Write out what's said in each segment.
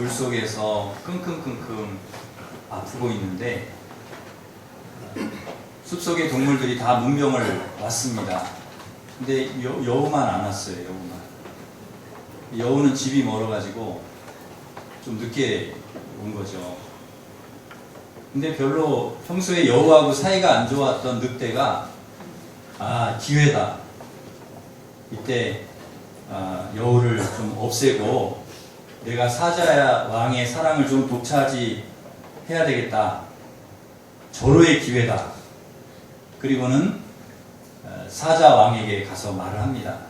불 속에서 끙끙끙끙 아프고 있는데 숲속의 동물들이 다 문병을 왔습니다. 근데 여우만 안 왔어요. 여우는 집이 멀어가지고 좀 늦게 온 거죠. 근데 별로 평소에 여우하고 사이가 안 좋았던 늑대가 기회다. 이때 여우를 좀 없애고 내가 사자 왕의 사랑을 좀 독차지해야 되겠다. 절호의 기회다. 그리고는 사자 왕에게 가서 말을 합니다.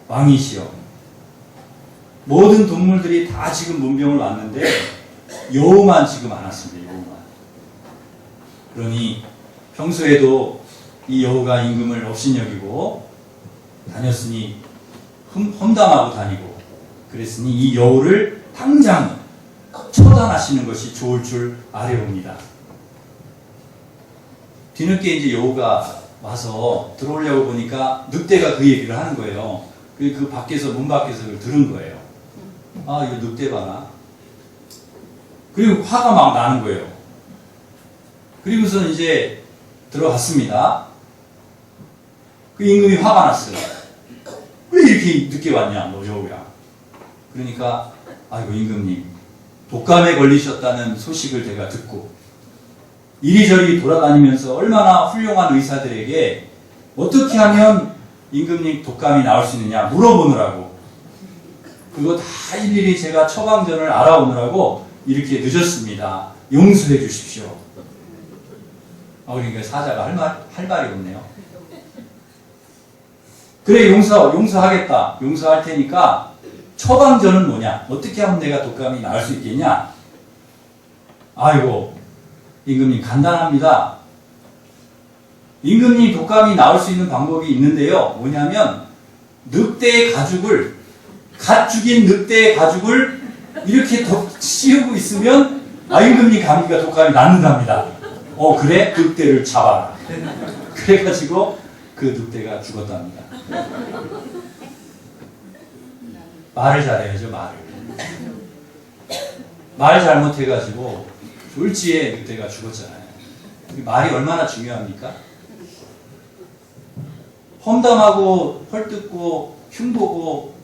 왕이시여, 모든 동물들이 다 지금 문병을 왔는데 여우만 지금 안 왔습니다. 여우만. 그러니 평소에도 이 여우가 임금을 업신여기고 다녔으니 험담하고 다니고 그랬으니 이 여우를 당장 처단하시는 것이 좋을 줄 아뢰옵니다. 뒤늦게 이제 여우가 와서 들어오려고 보니까 늑대가 그 얘기를 하는 거예요. 그 밖에서, 문 밖에서 그걸 들은 거예요. 이거 늑대 봐라. 그리고 화가 막 나는 거예요. 그리고서 이제 들어갔습니다. 그 임금이 화가 났어요. 왜 이렇게 늦게 왔냐, 너 여우야. 그러니까, 아이고, 임금님, 독감에 걸리셨다는 소식을 제가 듣고, 이리저리 돌아다니면서 얼마나 훌륭한 의사들에게 어떻게 하면 임금님 독감이 나을 수 있느냐 물어보느라고, 그거 다 일일이 제가 처방전을 알아오느라고 이렇게 늦었습니다. 용서해 주십시오. 그러니까 사자가 할 말이 없네요. 그래, 용서하겠다. 용서할 테니까 처방전은 뭐냐? 어떻게 하면 내가 독감이 나을 수 있겠냐? 아이고, 임금님 간단합니다. 임금님 독감이 나을 수 있는 방법이 있는데요. 뭐냐면 늑대의 가죽을, 갓 죽인 늑대의 가죽을 이렇게 씌우고 있으면 임금님 감기가 독감이 낫는답니다. 그래? 늑대를 잡아라. 그래가지고 그 늑대가 죽었답니다. 말을 잘해야죠. 말 잘못해가지고 졸지에 늑대가 죽었잖아요. 말이 얼마나 중요합니까? 험담하고 헐뜯고 흉보고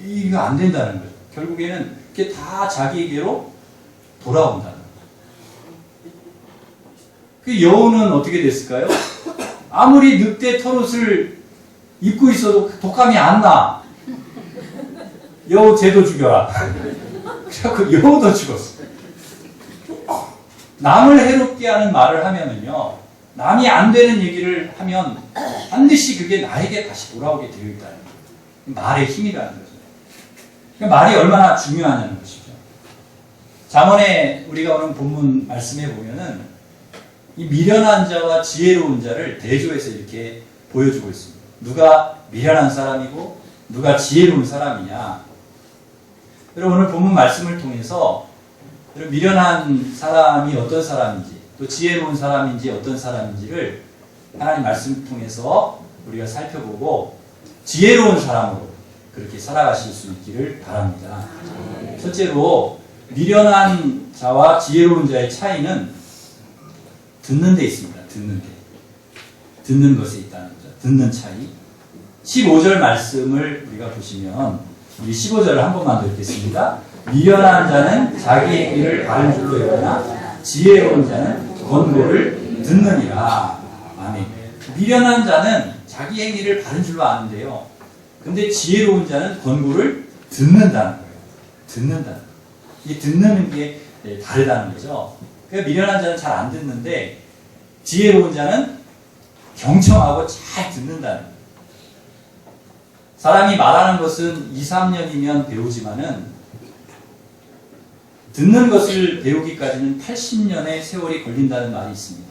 이거 안 된다는 거예요. 결국에는 이게 다 자기에게로 돌아온다는 거예요. 그 여우는 어떻게 됐을까요? 아무리 늑대 털옷을 입고 있어도 독감이 안 나. 여우 쟤도 죽여라. 그래갖고 여우도 죽었어. 남을 해롭게 하는 말을 하면은요, 남이 안 되는 얘기를 하면 반드시 그게 나에게 다시 돌아오게 되어 있다는 거예요. 말의 힘이라는 거죠. 그러니까 말이 얼마나 중요하냐는 것이죠. 잠언에 우리가 오늘 본문 말씀해 보면은 이 미련한 자와 지혜로운 자를 대조해서 이렇게 보여주고 있습니다. 누가 미련한 사람이고 누가 지혜로운 사람이냐. 여러분, 오늘 본문 말씀을 통해서 미련한 사람이 어떤 사람인지, 또 지혜로운 사람인지 어떤 사람인지를 하나님 말씀을 통해서 우리가 살펴보고 지혜로운 사람으로 그렇게 살아가실 수 있기를 바랍니다. 첫째로 미련한 자와 지혜로운 자의 차이는 듣는 데 있습니다. 듣는 것에 있다는 거죠. 듣는 차이. 15절 말씀을 우리가 보시면, 우리 15절을 한 번만 더 읽겠습니다. 미련한 자는 자기의 길을 바른 줄로 여기나 지혜로운 자는 권고를 듣느니라. 아멘. 미련한 자는 자기의 길을 바른 줄로 아는데요. 근데 지혜로운 자는 권고를 듣는다는 거예요. 듣는다는. 이 듣는 게 다르다는 거죠. 그러니까 미련한 자는 잘 안 듣는데 지혜로운 자는 경청하고 잘 듣는다는 거예요. 사람이 말하는 것은 2, 3년이면 배우지만은 듣는 것을 배우기까지는 80년의 세월이 걸린다는 말이 있습니다.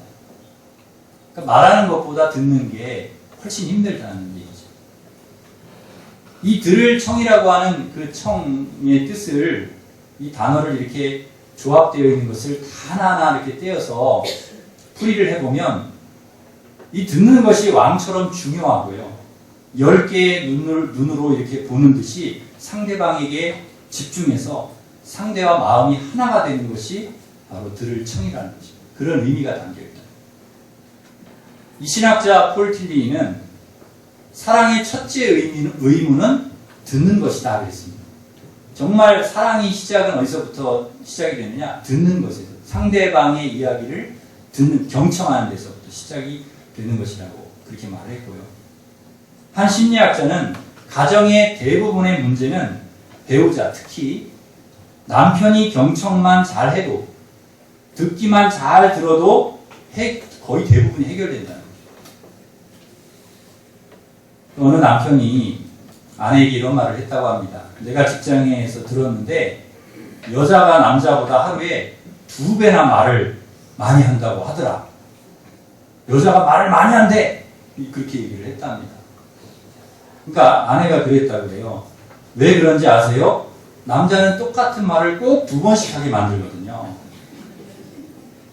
그러니까 말하는 것보다 듣는 게 훨씬 힘들다는 얘기죠. 이 들을 청이라고 하는 그 청의 뜻을, 이 단어를 이렇게 조합되어 있는 것을 하나하나 이렇게 떼어서 풀이를 해보면 이 듣는 것이 왕처럼 중요하고요. 10개의 눈으로 이렇게 보는 듯이 상대방에게 집중해서 상대와 마음이 하나가 되는 것이 바로 들을 청이라는 것입니다. 그런 의미가 담겨있다. 이 신학자 폴 틸리는 사랑의 첫째 의무는 듣는 것이다 그랬습니다. 정말 사랑의 시작은 어디서부터 시작이 되느냐? 듣는 것에서. 상대방의 이야기를 듣는, 경청하는 데서부터 시작이 되는 것이라고 그렇게 말했고요. 한 심리학자는 가정의 대부분의 문제는 배우자, 특히 남편이 경청만 잘해도, 듣기만 잘 들어도 거의 대부분이 해결된다는 거죠. 어느 남편이 아내에게 이런 말을 했다고 합니다. 내가 직장에서 들었는데 여자가 남자보다 하루에 2배나 말을 많이 한다고 하더라. 여자가 말을 많이 한대. 그렇게 얘기를 했답니다. 그러니까 아내가 그랬다고 그래요. 왜 그런지 아세요? 남자는 똑같은 말을 꼭 2번씩 하게 만들거든요.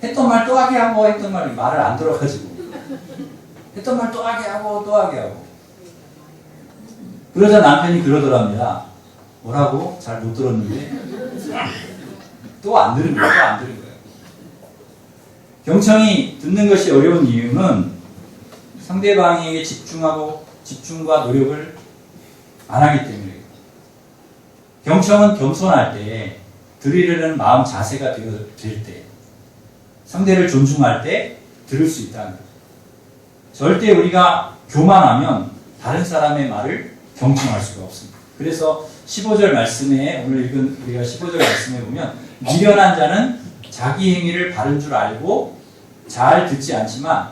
했던 말 또 하게 하고 했던 말을 안 들어가지고 했던 말 또 하게 하고 또 하게 하고 그러자 남편이 그러더랍니다. 뭐라고? 잘 못 들었는데 또 안 들은 거예요. 또 안 들은 거예요. 경청이 듣는 것이 어려운 이유는 상대방에게 집중과 노력을 안 하기 때문이에요. 경청은 겸손할 때, 들으려는 마음 자세가 될 때, 상대를 존중할 때 들을 수 있다는 거죠. 절대 우리가 교만하면 다른 사람의 말을 경청할 수가 없습니다. 그래서 15절 말씀에, 오늘 읽은 우리가 15절 말씀에 보면 미련한 자는 자기 행위를 바른 줄 알고 잘 듣지 않지만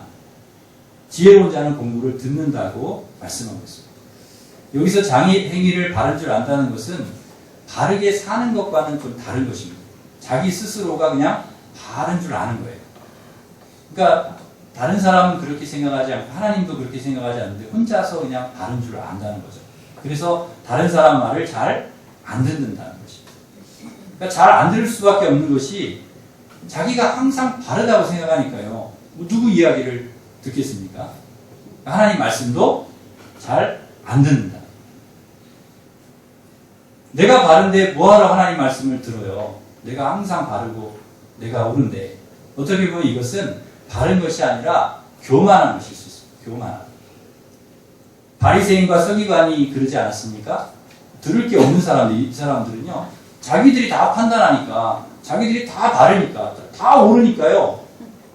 지혜로운 자는 공부를 듣는다고 말씀하고 있습니다. 여기서 자기 행위를 바른 줄 안다는 것은 바르게 사는 것과는 좀 다른 것입니다. 자기 스스로가 그냥 바른 줄 아는 거예요. 그러니까 다른 사람은 그렇게 생각하지 않고 하나님도 그렇게 생각하지 않는데 혼자서 그냥 바른 줄 안다는 거죠. 그래서 다른 사람 말을 잘 안 듣는다는 것입니다. 그러니까 잘 안 들을 수밖에 없는 것이 자기가 항상 바르다고 생각하니까요. 뭐 누구 이야기를 듣겠습니까? 하나님 말씀도 잘 안 듣는다. 내가 바른데 뭐하러 하나님 말씀을 들어요? 내가 항상 바르고 내가 옳은데. 어떻게 보면 이것은 바른 것이 아니라 교만한 것일 수 있습니다. 교만한. 바리새인과 서기관이 그러지 않았습니까? 들을 게 없는 사람들, 이 사람들은요, 자기들이 다 판단하니까, 자기들이 다 바르니까, 다 옳으니까요,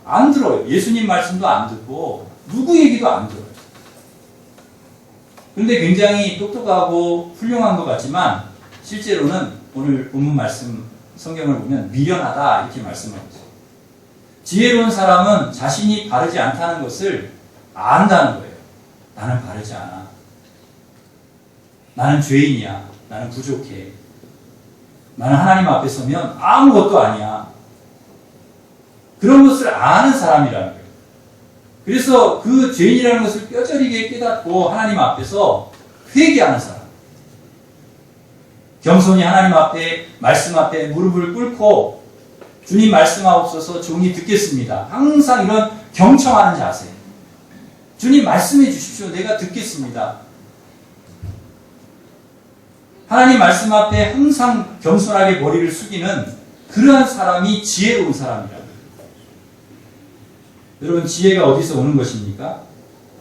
안 들어요. 예수님 말씀도 안 듣고, 누구 얘기도 안 들어요. 그런데 굉장히 똑똑하고 훌륭한 것 같지만, 실제로는 오늘 본문 말씀, 성경을 보면 미련하다, 이렇게 말씀하고 있어요. 지혜로운 사람은 자신이 바르지 않다는 것을 안다는 거예요. 나는 바르지 않아. 나는 죄인이야. 나는 부족해. 나는 하나님 앞에 서면 아무것도 아니야. 그런 것을 아는 사람이라는 거예요. 그래서 그 죄인이라는 것을 뼈저리게 깨닫고 하나님 앞에서 회개하는 사람. 겸손히 하나님 앞에, 말씀 앞에 무릎을 꿇고 주님 말씀하옵소서 종이 듣겠습니다. 항상 이런 경청하는 자세. 주님 말씀해 주십시오. 내가 듣겠습니다. 하나님 말씀 앞에 항상 겸손하게 머리를 숙이는 그러한 사람이 지혜로운 사람이라고. 여러분, 지혜가 어디서 오는 것입니까?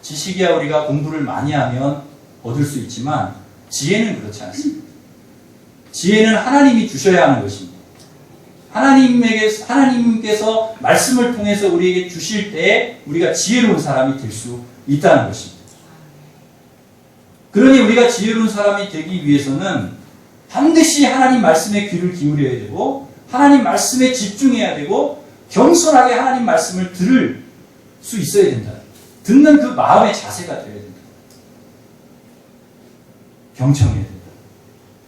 지식이야 우리가 공부를 많이 하면 얻을 수 있지만 지혜는 그렇지 않습니다. 지혜는 하나님이 주셔야 하는 것입니다. 하나님께서 말씀을 통해서 우리에게 주실 때 우리가 지혜로운 사람이 될 수 있다는 것입니다. 그러니 우리가 지혜로운 사람이 되기 위해서는 반드시 하나님 말씀에 귀를 기울여야 되고 하나님 말씀에 집중해야 되고 겸손하게 하나님 말씀을 들을 수 있어야 된다. 듣는 그 마음의 자세가 되어야 된다. 경청해야 된다.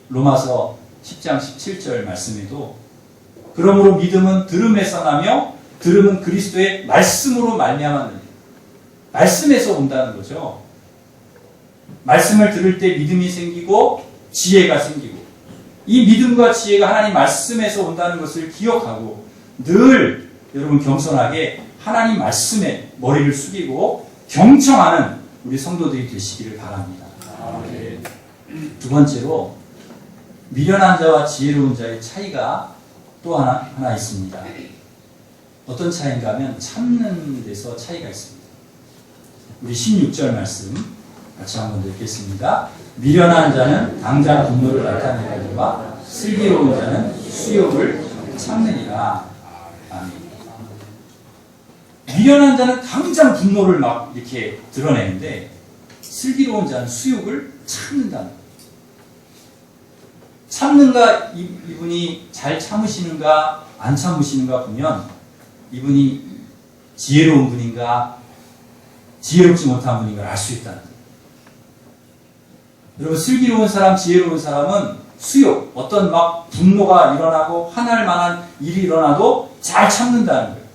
로마서 10장 17절 말씀에도 그러므로 믿음은 들음에서 나며 들음은 그리스도의 말씀으로 말미암았느니라. 말씀에서 온다는 거죠. 말씀을 들을 때 믿음이 생기고 지혜가 생기고 이 믿음과 지혜가 하나님 말씀에서 온다는 것을 기억하고 늘 여러분 겸손하게 하나님 말씀에 머리를 숙이고 경청하는 우리 성도들이 되시기를 바랍니다. 두 번째로 미련한 자와 지혜로운 자의 차이가 또 하나 있습니다. 어떤 차이인가 하면 참는 데서 차이가 있습니다. 우리 16절 말씀 같이 한번 읽겠습니다. 미련한 자는 당장 분노를 나타내거니와 슬기로운 자는 수욕을 참느니라. 아멘. 미련한 자는 당장 분노를 막 이렇게 드러내는데 슬기로운 자는 수욕을 참는다는 거예요. 참는가 이분이 잘 참으시는가 안 참으시는가 보면 이분이 지혜로운 분인가 지혜롭지 못한 분인가 알 수 있다는 거예요. 여러분 슬기로운 사람 지혜로운 사람은 수욕 어떤 막 분노가 일어나고 화날 만한 일이 일어나도 잘 참는다는 거예요.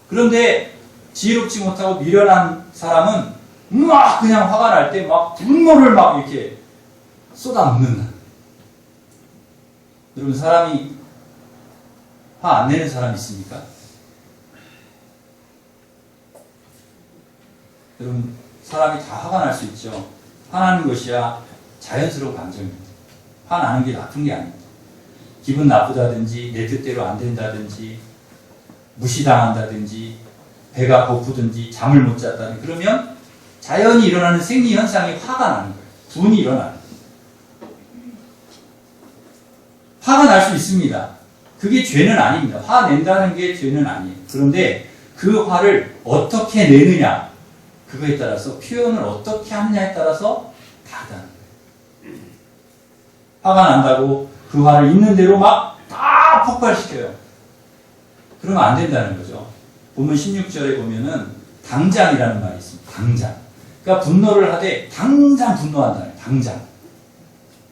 그런데 지혜롭지 못하고 미련한 사람은 막 그냥 화가 날 때 막 분노를 막 이렇게 쏟아붓는다. 여러분 사람이 화 안 내는 사람 있습니까? 여러분 사람이 다 화가 날 수 있죠. 화나는 것이야 자연스러운 감정입니다. 화나는 게 나쁜 게 아닙니다. 기분 나쁘다든지 내 뜻대로 안 된다든지 무시당한다든지 배가 고프든지 잠을 못 잤다든지 그러면 자연히 일어나는 생리현상이 화가 나는 거예요. 분이 일어나는 거예요. 화가 날 수 있습니다. 그게 죄는 아닙니다. 화 낸다는 게 죄는 아니에요. 그런데 그 화를 어떻게 내느냐 그거에 따라서 표현을 어떻게 하느냐에 따라서 다르다는 거예요. 화가 난다고 그 화를 있는 대로 막 다 폭발시켜요. 그러면 안 된다는 거죠. 보면 16절에 보면은 당장이라는 말이 있습니다. 당장. 그러니까 분노를 하되 당장 분노한다는 거예요. 당장.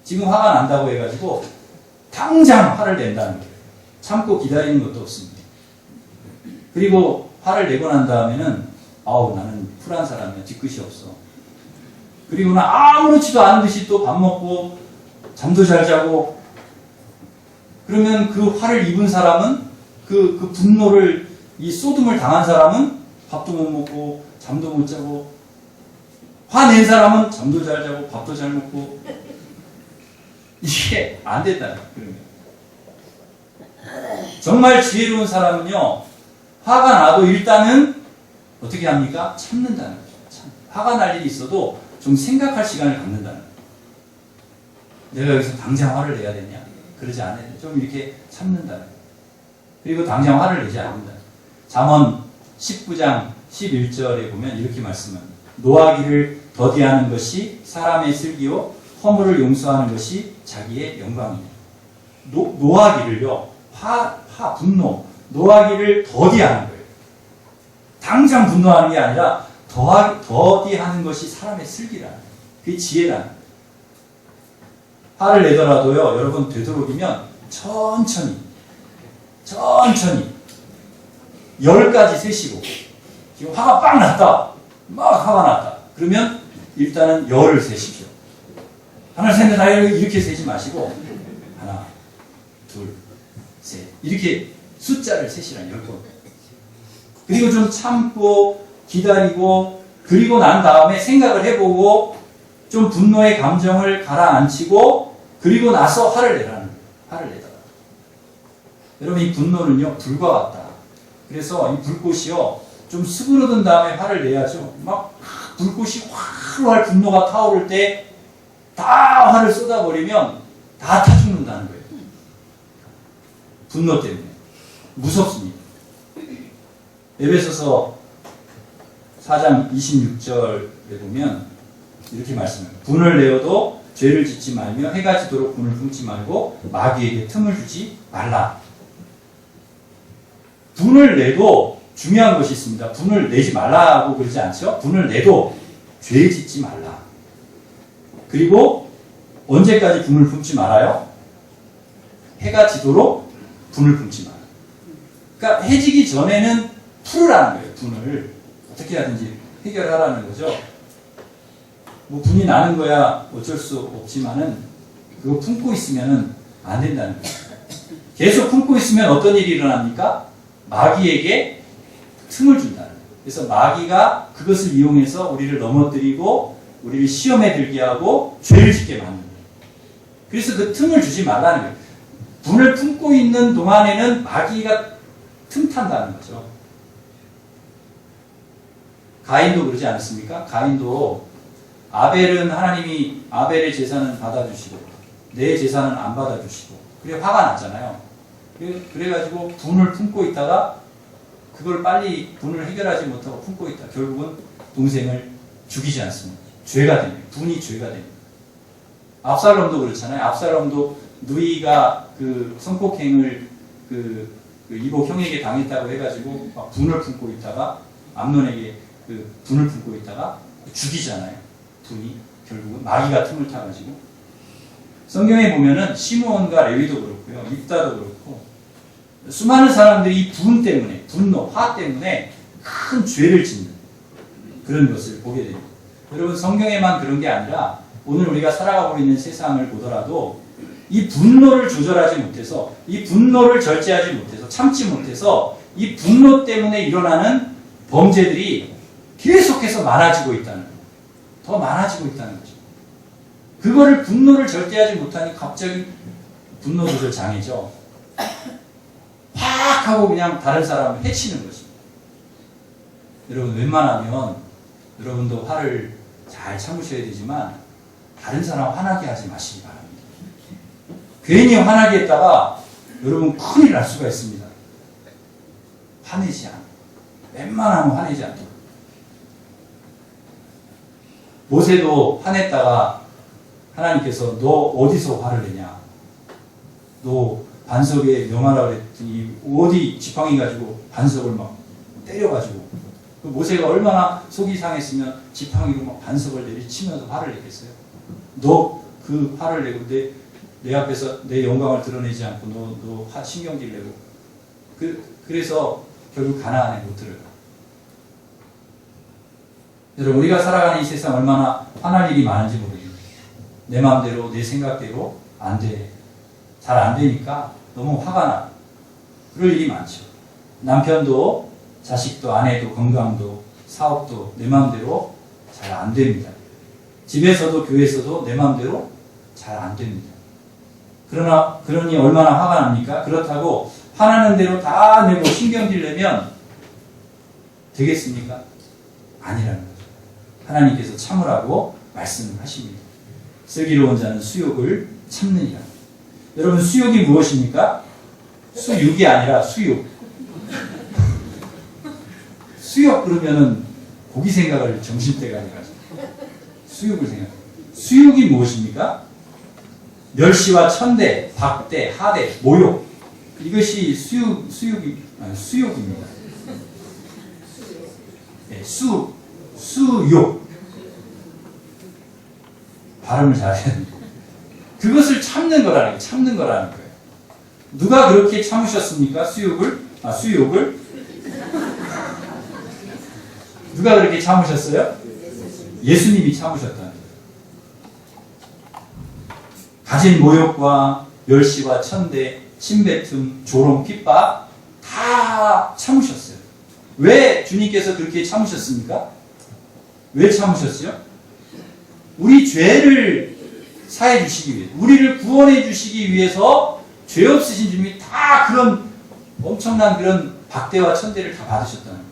지금 화가 난다고 해가지고 당장 화를 낸다는 거예요. 참고 기다리는 것도 없습니다. 그리고 화를 내고 난 다음에는 아우 나는 쿨한 사람이야. 뒤끝이 없어. 그리고는 아무렇지도 않은 듯이 또 밥 먹고 잠도 잘 자고 그러면 그 화를 입은 사람은 그 분노를 이 쏟음을 당한 사람은 밥도 못 먹고 잠도 못 자고 화낸 사람은 잠도 잘 자고 밥도 잘 먹고 이게 안 된다는 거예요. 정말 지혜로운 사람은요 화가 나도 일단은 어떻게 합니까? 참는다는 거죠. 화가 날 일이 있어도 좀 생각할 시간을 갖는다는 거예요. 내가 여기서 당장 화를 내야 되냐? 그러지 않아요. 좀 이렇게 참는다는 거예요. 그리고 당장 화를 내지 않는다. 잠언 19장 11절에 보면 이렇게 말씀합니다. 노하기를 더디하는 것이 사람의 슬기요 허물을 용서하는 것이 자기의 영광이다. 노하기를요 분노 노하기를 더디하는 거예요. 당장 분노하는 게 아니라 더디하는 것이 사람의 슬기라는 거예요. 그게 지혜라는 거예요. 화를 내더라도요 여러분 되도록이면 천천히 10까지 세시고 지금 화가 빵 났다 막 화가 났다 그러면 일단은 10을 세십시오. 하나 셋넷 다섯 이렇게 세지 마시고 하나 둘 셋 이렇게 숫자를 세시라는 10번. 그리고 좀 참고 기다리고 그리고 난 다음에 생각을 해보고 좀 분노의 감정을 가라앉히고 그리고 나서 화를 내라는 거예요. 화를 내다가 여러분 이 분노는요 불과 같다. 그래서 이 불꽃이요 좀 수그러든 다음에 화를 내야죠. 막 불꽃이 활활 분노가 타오를 때 다 화를 쏟아버리면 다 타 죽는다는 거예요. 분노 때문에 무섭습니다. 에베소서 4장 26절에 보면 이렇게 말씀합니다. 분을 내어도 죄를 짓지 말며 해가 지도록 분을 품지 말고 마귀에게 틈을 주지 말라. 분을 내도 중요한 것이 있습니다. 분을 내지 말라고 그러지 않죠? 분을 내도 죄 짓지 말라. 그리고 언제까지 분을 품지 말아요? 해가 지도록 분을 품지 마라. 그러니까 해지기 전에는 풀으라는 거예요. 분을 어떻게 하든지 해결하라는 거죠. 뭐 분이 나는 거야 어쩔 수 없지만은 그거 품고 있으면은 안 된다는 거예요. 계속 품고 있으면 어떤 일이 일어납니까? 마귀에게 틈을 준다는 거예요. 그래서 마귀가 그것을 이용해서 우리를 넘어뜨리고 우리를 시험에 들게 하고 죄를 짓게 만드는 거예요. 그래서 그 틈을 주지 말라는 거예요. 분을 품고 있는 동안에는 마귀가 틈탄다는 거죠. 가인도 그러지 않았습니까? 가인도 아벨은 하나님이 아벨의 제사는 받아주시고 내 제사는 안 받아주시고 그래 화가 났잖아요. 그래가지고 분을 품고 있다가 그걸 빨리 분을 해결하지 못하고 품고 있다. 결국은 동생을 죽이지 않습니다. 죄가 됩니다. 분이 죄가 됩니다. 압살롬도 그렇잖아요. 압살롬도 누이가 그 성폭행을 그 이복 형에게 당했다고 해가지고 막 분을 품고 있다가 암논에게 그 분을 품고 있다가 죽이잖아요. 분이 결국은 마귀가 틈을 타가지고 성경에 보면은 시므온과 레위도 그렇고요, 입다도 그렇고 수많은 사람들이 이 분 때문에 분노, 화 때문에 큰 죄를 짓는 그런 것을 보게 됩니다. 여러분 성경에만 그런 게 아니라 오늘 우리가 살아가고 있는 세상을 보더라도 이 분노를 조절하지 못해서 이 분노를 절제하지 못해서 참지 못해서 이 분노 때문에 일어나는 범죄들이 계속해서 많아지고 있다는 거예요. 더 많아지고 있다는 거죠. 그거를 분노를 절제하지 못하니 갑자기 분노 조절 장애죠. 팍 하고 그냥 다른 사람을 해치는 것입니다. 여러분 웬만하면 여러분도 화를 잘 참으셔야 되지만 다른 사람 화나게 하지 마시기 바랍니다. 괜히 화나게 했다가 여러분 큰일 날 수가 있습니다. 화내지 않아. 웬만하면 화내지 않도록. 모세도 화냈다가 하나님께서 너 어디서 화를 내냐? 너 반석에 명하라 그랬더니 어디 지팡이 가지고 반석을 막 때려가지고 그 모세가 얼마나 속이 상했으면 지팡이로 막 반석을 내리치면서 화를 냈겠어요? 너 그 화를 내고 내 앞에서 내 영광을 드러내지 않고 너 신경질 내고 그래서 결국 가나안에 못 들어가. 여러분 우리가 살아가는 이 세상 얼마나 화날 일이 많은지 모르겠어요. 내 마음대로 내 생각대로 안 돼. 잘 안 되니까 너무 화가 나. 그럴 일이 많죠. 남편도 자식도 아내도 건강도 사업도 내 마음대로 잘 안 됩니다. 집에서도 교회에서도 내 마음대로 잘 안 됩니다. 그러니 얼마나 화가 납니까? 그렇다고 화나는 대로 다 내고 신경질 내면 되겠습니까? 아니라는 거죠. 하나님께서 참으라고 말씀을 하십니다. 슬기로운 자는 수욕을 참느니라. 여러분 수욕이 무엇입니까? 수육이 아니라 수욕. 수욕 그러면은 고기 생각을 점심때가 아니라 수욕을 생각해요. 수욕이 무엇입니까? 멸시와 천대, 박대, 하대, 모욕. 이것이 수욕입니다. 네, 수욕. 발음을 잘해야 됩니다. 그것을 참는 거라는 거예요. 누가 그렇게 참으셨습니까? 수욕을? 누가 그렇게 참으셨어요? 예수님이 참으셨다는 거예요. 가진 모욕과 멸시와 천대, 침뱉음, 조롱, 핍박 다 참으셨어요. 왜 주님께서 그렇게 참으셨습니까? 왜 참으셨어요? 우리 죄를 사해 주시기 위해, 우리를 구원해 주시기 위해서 죄 없으신 주님이 다 그런 엄청난 그런 박대와 천대를 다 받으셨다는 거예요.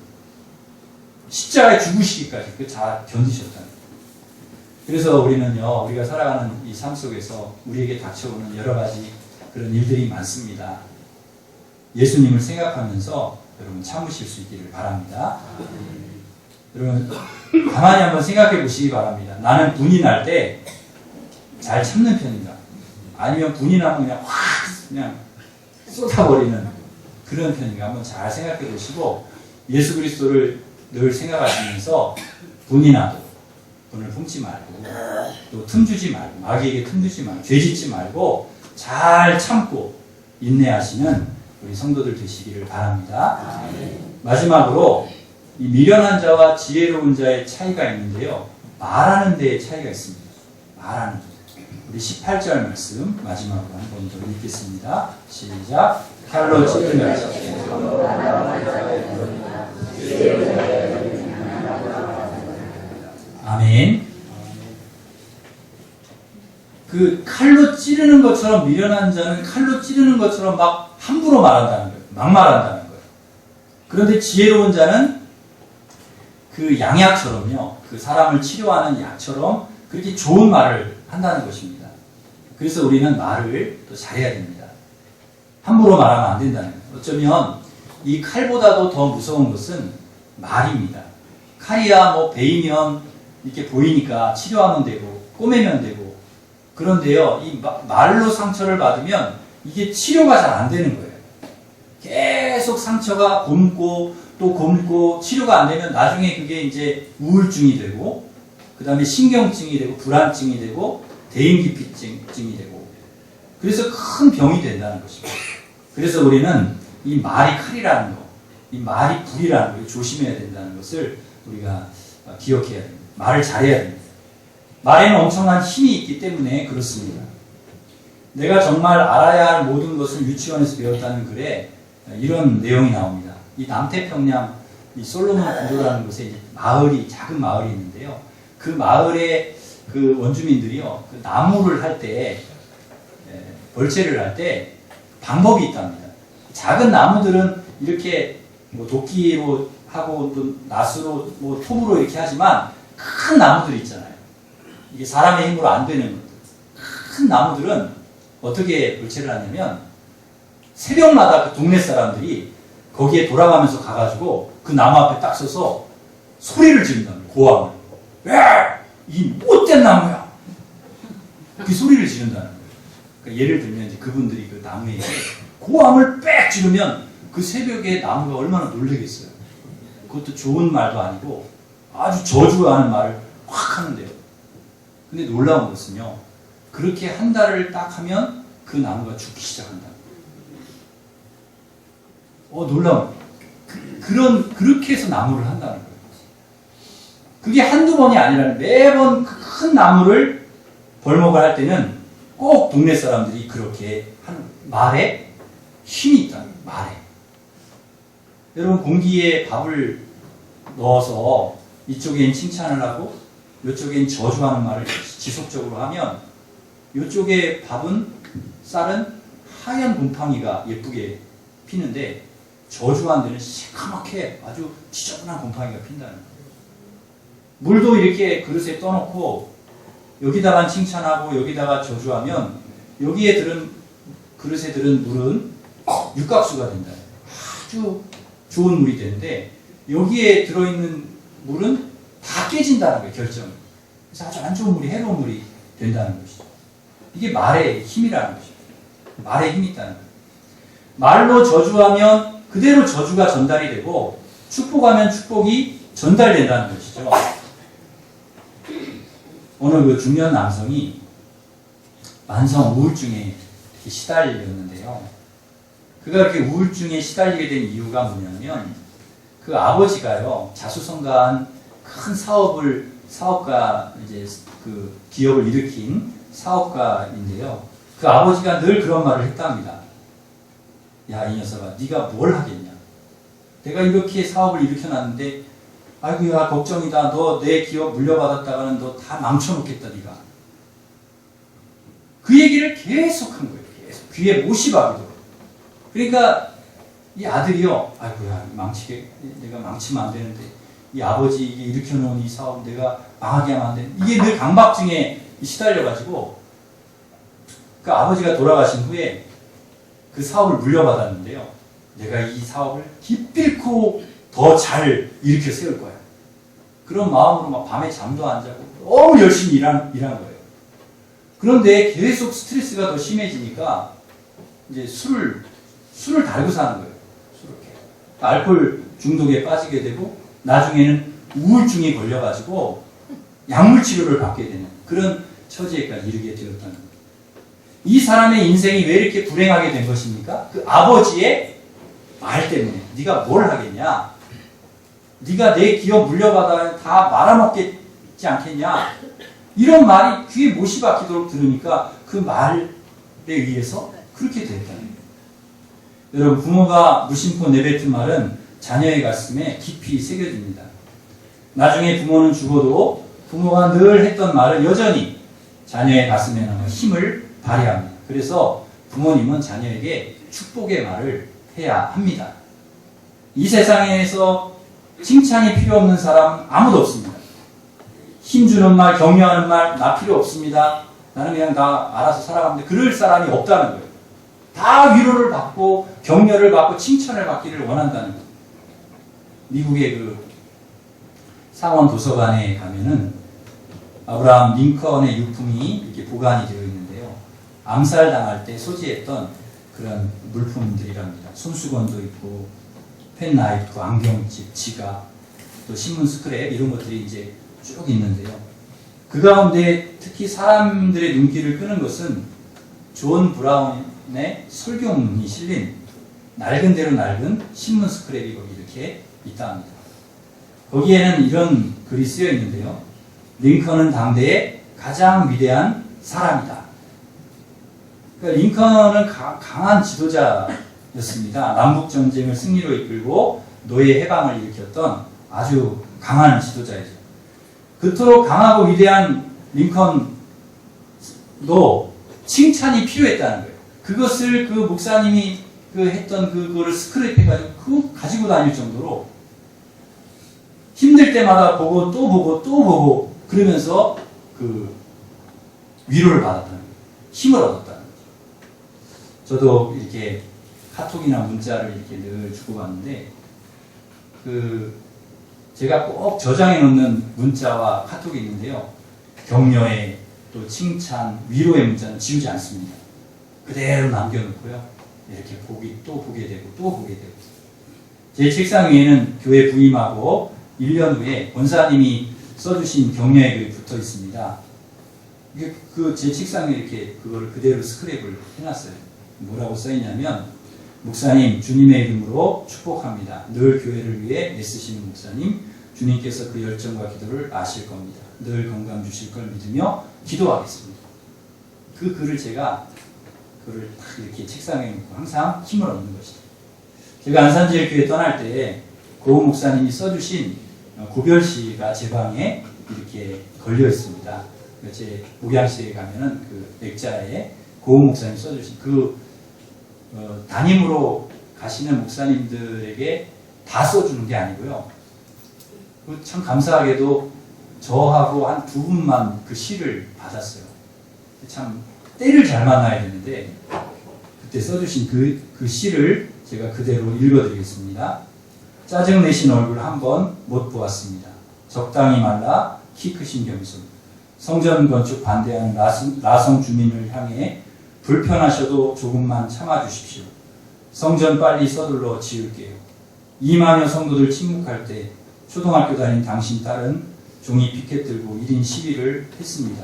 십자가에 죽으시기까지 그 다 견디셨다는 거예요. 그래서 우리는요, 우리가 살아가는 이 삶 속에서 우리에게 닥쳐오는 여러 가지 그런 일들이 많습니다. 예수님을 생각하면서 여러분 참으실 수 있기를 바랍니다. 여러분 가만히 한번 생각해 보시기 바랍니다. 나는 분이 날 때 잘 참는 편인가? 아니면 분이 나면 그냥 쏟아버리는 그런 편인가? 한번 잘 생각해 보시고 예수 그리스도를 늘 생각하시면서 분이 나도 분을 품지 말고 또 틈 주지 말고 마귀에게 틈 주지 말고 죄 짓지 말고 잘 참고 인내하시는 우리 성도들 되시기를 바랍니다. 마지막으로 이 미련한 자와 지혜로운 자의 차이가 있는데요. 말하는 데에 차이가 있습니다. 말하는 데. 우리 18절 말씀 마지막으로 한 번 더 읽겠습니다. 시작. 칼로 찔러 아멘. 그 칼로 찌르는 것처럼 미련한 자는 칼로 찌르는 것처럼 막 함부로 말한다는 거예요. 막 말한다는 거예요. 그런데 지혜로운 자는 그 양약처럼요. 그 사람을 치료하는 약처럼 그렇게 좋은 말을 한다는 것입니다. 그래서 우리는 말을 또 잘해야 됩니다. 함부로 말하면 안 된다는 거예요. 어쩌면 이 칼보다도 더 무서운 것은 말입니다. 칼이야 뭐 베이면 이렇게 보이니까 치료하면 되고 꼬매면 되고, 그런데요 이 말로 상처를 받으면 이게 치료가 잘 안 되는 거예요. 계속 상처가 곪고 또 곪고 치료가 안 되면 나중에 그게 이제 우울증이 되고, 그 다음에 신경증이 되고 불안증이 되고 대인기피증이 되고, 그래서 큰 병이 된다는 것입니다. 그래서 우리는 이 말이 칼이라는 거, 이 말이 불이라는 걸 조심해야 된다는 것을 우리가 기억해야 됩니다. 말을 잘해야 됩니다. 말에는 엄청난 힘이 있기 때문에 그렇습니다. 내가 정말 알아야 할 모든 것을 유치원에서 배웠다는 글에 이런 내용이 나옵니다. 이 남태평양 이 솔로몬 군도라는 곳에 마을이, 작은 마을이 있는데요. 그 마을의 그 원주민들이요, 그 나무를 할 때, 벌채를 할 때 방법이 있답니다. 작은 나무들은 이렇게 뭐 도끼로 하고 또 낫으로 뭐 톱으로 이렇게 하지만, 큰 나무들 있잖아요. 이게 사람의 힘으로 안 되는 것들. 큰 나무들은 어떻게 벌채를 하냐면, 새벽마다 그 동네 사람들이 거기에 돌아가면서 가가지고 그 나무 앞에 딱 서서 소리를 지른답니다. 고함을. 야! 이 못된 나무야! 그 소리를 지른다는 거예요. 그러니까 예를 들면 이제 그분들이 그 나무에 고함을 빽 지르면 그 새벽에 나무가 얼마나 놀라겠어요. 그것도 좋은 말도 아니고 아주 저주하는 말을 확 하는데요. 근데 놀라운 것은요, 그렇게 한 달을 딱 하면 그 나무가 죽기 시작한다. 놀라운. 그렇게 해서 나무를 한다는 거예요. 그게 한두 번이 아니라 매번 그 큰 나무를 벌목을 할 때는 꼭 동네 사람들이 그렇게 하는, 말에 힘이 있다는 거예요. 말에. 여러분, 공기에 밥을 넣어서 이쪽엔 칭찬을 하고 이쪽엔 저주하는 말을 지속적으로 하면, 이쪽에 밥은, 쌀은 하얀 곰팡이가 예쁘게 피는데 저주한 데는 시커멓게 아주 지저분한 곰팡이가 핀다는 거예요. 물도 이렇게 그릇에 떠놓고 여기다가 칭찬하고 여기다가 저주하면 여기에 들은, 그릇에 들은 물은 육각수가 된다. 아주 좋은 물이 되는데 여기에 들어있는 물은 다 깨진다는 거예요, 결정이. 그래서 아주 안 좋은 물이, 해로운 물이 된다는 것이죠. 이게 말의 힘이라는 것이죠. 말에 힘이 있다는 거예요. 말로 저주하면 그대로 저주가 전달이 되고, 축복하면 축복이 전달된다는 것이죠. 오늘 그 중년 남성이 만성 우울증에 시달렸는데요. 그가 그렇게 우울증에 시달리게 된 이유가 뭐냐면, 그 아버지가요, 자수성가한 큰 사업가, 이제 그 기업을 일으킨 사업가인데요. 그 아버지가 늘 그런 말을 했답니다. 야, 이 녀석아, 네가 뭘 하겠냐? 내가 이렇게 사업을 일으켜놨는데, 아이고야, 걱정이다. 너 내 기업 물려받았다가는 너 다 망쳐놓겠다, 네가. 그 얘기를 계속 한 거예요. 계속 귀에 못이 박이도록. 그러니까 이 아들이요, 아이고야, 내가 망치면 안 되는데, 이 아버지 이게 일으켜놓은 이 사업 내가 망하게 하면 안 되는데, 이게 늘 강박증에 시달려가지고, 그 아버지가 돌아가신 후에 그 사업을 물려받았는데요. 내가 이 사업을 기필코 더 잘 일으켜 세울 거야. 그런 마음으로 막 밤에 잠도 안 자고 너무 열심히 일한 거예요. 그런데 계속 스트레스가 더 심해지니까 이제 술을 달고 사는 거예요. 술을. 알코올 중독에 빠지게 되고 나중에는 우울증이 걸려가지고 약물 치료를 받게 되는 그런 처지에까지 이르게 되었다는 거예요. 이 사람의 인생이 왜 이렇게 불행하게 된 것입니까? 그 아버지의 말 때문에. 네가 뭘 하겠냐? 네가 내 기업 물려받아 다 말아먹겠지 않겠냐? 이런 말이 귀에 못이 박히도록 들으니까 그 말에 의해서 그렇게 됐다는 거예요. 여러분, 부모가 무심코 내뱉은 말은 자녀의 가슴에 깊이 새겨집니다. 나중에 부모는 죽어도 부모가 늘 했던 말을 여전히 자녀의 가슴에는 힘을 발휘합니다. 그래서 부모님은 자녀에게 축복의 말을 해야 합니다. 이 세상에서 칭찬이 필요 없는 사람 아무도 없습니다. 힘주는 말, 격려하는 말 나 필요 없습니다. 나는 그냥 다 알아서 살아가는데 그럴 사람이 없다는 거예요. 다 위로를 받고 격려를 받고 칭찬을 받기를 원한다는 거예요. 미국의 그 상원 도서관에 가면은 아브라함 링컨의 유품이 이렇게 보관이 되어 있는데요. 암살당할 때 소지했던 그런 물품들이랍니다. 손수건도 있고 펜나이프, 안경집, 지갑, 또 신문 스크랩 이런 것들이 이제 쭉 있는데요. 그 가운데 특히 사람들의 눈길을 끄는 것은 존 브라운의 설교문이 실린 낡은 대로 낡은 신문 스크랩이 거기 이렇게 있다 합니다. 거기에는 이런 글이 쓰여 있는데요. 링컨은 당대의 가장 위대한 사람이다. 그러니까 링컨은 강한 지도자였습니다. 남북전쟁을 승리로 이끌고 노예 해방을 일으켰던 아주 강한 지도자이죠. 그토록 강하고 위대한 링컨도 칭찬이 필요했다는 거예요. 그것을 그 목사님이 했던 그거를 스크랩 해가지고 가지고 다닐 정도로 힘들 때마다 보고 또 보고 또 보고 그러면서 그 위로를 받았다는 거예요. 힘을 얻었다는 거죠. 저도 이렇게 카톡이나 문자를 이렇게 늘 주고받는데 제가 꼭 저장해 놓는 문자와 카톡이 있는데요. 격려의 또 칭찬, 위로의 문자는 지우지 않습니다. 그대로 남겨놓고요. 이렇게 또 보게 되고 또 보게 되고. 제 책상 위에는 교회 부임하고 1년 후에 권사님이 써주신 격려의 글이 붙어 있습니다. 제 책상 위에 이렇게 그걸 그대로 스크랩을 해놨어요. 뭐라고 써있냐면 목사님 주님의 이름으로 축복합니다. 늘 교회를 위해 애쓰시는 목사님 주님께서 그 열정과 기도를 아실 겁니다. 늘 건강 주실 걸 믿으며 기도하겠습니다. 그 글을 제가 그걸 딱 이렇게 책상에 놓고 항상 힘을 얻는 것이죠. 제가 안산제일교회 떠날 때 고은 목사님이 써주신 고별시가 제 방에 이렇게 걸려 있습니다. 제 목양실에 가면은 그 액자에 고은 목사님이 써주신 담임으로 가시는 목사님들에게 다 써주는 게 아니고요. 참 감사하게도 저하고 한 두 분만 그 시를 받았어요. 참 때를 잘 만나야 되는데 그때 써주신 그 시를 제가 그대로 읽어드리겠습니다. 짜증내신 얼굴 한 번 못 보았습니다. 적당히 말라 키 크신 겸손. 성전 건축 반대하는 라성 주민을 향해 불편하셔도 조금만 참아주십시오. 성전 빨리 서둘러 지을게요. 2만여 성도들 침묵할 때 초등학교 다닌 당신 딸은 종이 피켓 들고 1인 시위를 했습니다.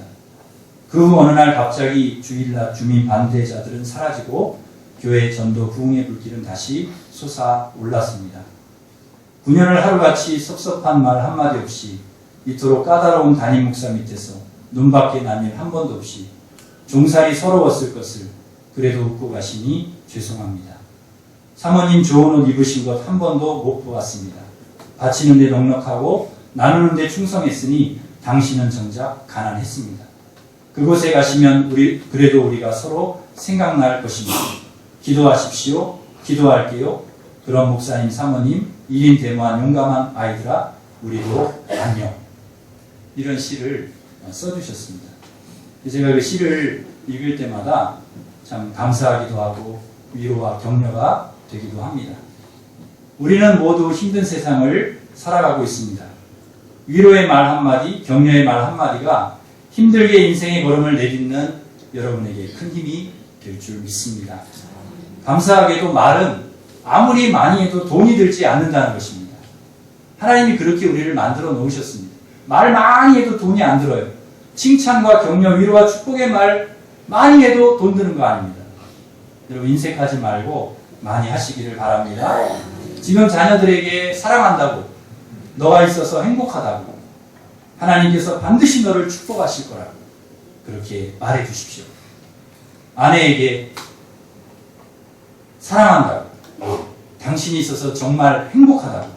그 후 어느 날 갑자기 주일날 주민 반대자들은 사라지고 교회 전도 부흥의 불길은 다시 솟아올랐습니다. 9년을 하루같이 섭섭한 말 한마디 없이 이토록 까다로운 담임 목사 밑에서 눈밖에 난 일 한 번도 없이 종살이 서러웠을 것을 그래도 웃고 가시니 죄송합니다. 사모님 좋은 옷 입으신 것 한 번도 못 보았습니다. 바치는 데 넉넉하고 나누는 데 충성했으니 당신은 정작 가난했습니다. 그곳에 가시면 그래도 우리가 서로 생각날 것입니다. 기도하십시오. 기도할게요. 그런 목사님 사모님 1인 대모한 용감한 아이들아 우리도 안녕. 이런 시를 써주셨습니다. 제가 그 시를 읽을 때마다 참 감사하기도 하고 위로와 격려가 되기도 합니다. 우리는 모두 힘든 세상을 살아가고 있습니다. 위로의 말 한마디, 격려의 말 한마디가 힘들게 인생의 걸음을 내딛는 여러분에게 큰 힘이 될 줄 믿습니다. 감사하게도 말은 아무리 많이 해도 돈이 들지 않는다는 것입니다. 하나님이 그렇게 우리를 만들어 놓으셨습니다. 말 많이 해도 돈이 안 들어요. 칭찬과 격려, 위로와 축복의 말 많이 해도 돈 드는 거 아닙니다. 여러분 인색하지 말고 많이 하시기를 바랍니다. 지금 자녀들에게 사랑한다고, 너가 있어서 행복하다고, 하나님께서 반드시 너를 축복하실 거라고 그렇게 말해 주십시오. 아내에게 사랑한다고, 당신이 있어서 정말 행복하다고,